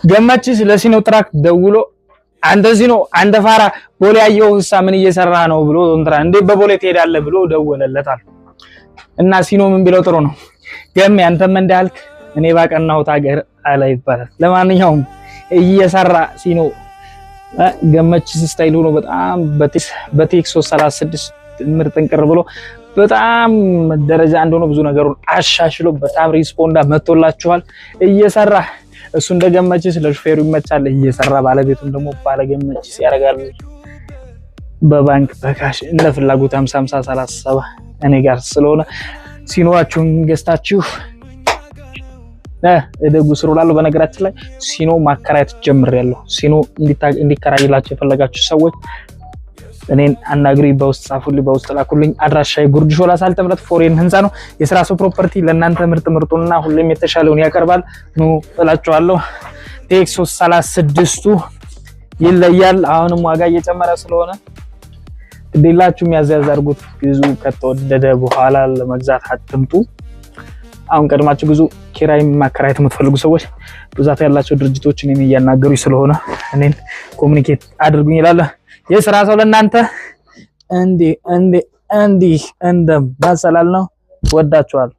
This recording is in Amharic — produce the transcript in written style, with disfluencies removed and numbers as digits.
ገመችስ ለሲኖ ትራክ ደውሎ አንተ ሲኖ አንተ ፋራ ቦሌ ያየውሳ ምን እየሰራ ነው ብሎ እንትና እንዴ በቦሌ ትሄዳለህ ብሎ ደወለለታል። እና ሲኖ ምን ቢለው ጥሩ ነው ገሜ አንተም እንዳልክ እኔ ባቀናሁት ሀገር አለ ይባላል። ለማንኛውም እየሰራ ሲኖ ገመችስ ስታይል ሆኖ በጣም በቴክ 336 ምርጥ እንቅር ብሎ በጣም ደረጃ እንደሆነ ብዙ ነገሩን አሻሽሎ በጣም ሪስፖንዳ መጥቶላችኋል። እየሰራ እሱ እንደገመችስ ለሹፌሩ ይመቻል እየሰራ ባለቤቱም ደግሞ ባለገመችስ ያረጋል። በባንክ በካሽ እንደ ፍላጎት 50 50 37 እኔ ጋር ስለሆነ ሲኖዋችሁን ገዝታችሁ እደጉ ስሩላሉ። በነገራችን ላይ ሲኖ ማከራየት ጀምሬያለሁ። ሲኖ እንዲከራይላችሁ የፈለጋችሁ ሰዎች እኔን አናግሪ፣ በውስጥ ጻፉልኝ፣ በውስጥ ላኩልኝ። አድራሻዬ ጉርድ ሾላ ሳልተ ምረት ፎሬን ህንጻ ነው። የስራ ሰው ፕሮፐርቲ ለእናንተ ምርጡንና ሁሌም የተሻለውን ያቀርባል። ኑ እላችኋለሁ። ቴክ 336ቱ ይለያል። አሁንም ዋጋ እየጨመረ ስለሆነ ግዴላችሁም ያዛዝ አድርጉት። ግዙ። ከተወደደ በኋላ ለመግዛት አትምጡ። አሁን ቀድማችሁ ግዙ። ኪራይ ማከራየት የምትፈልጉ ሰዎች ብዛት ያላቸው ድርጅቶችን የሚያናገሩኝ ስለሆነ እኔን ኮሙኒኬት አድርጉኝ ይላል። የስራ ሰው ለእናንተ እንዲህ እንደ ማሰላል ነው። ወዳችኋል።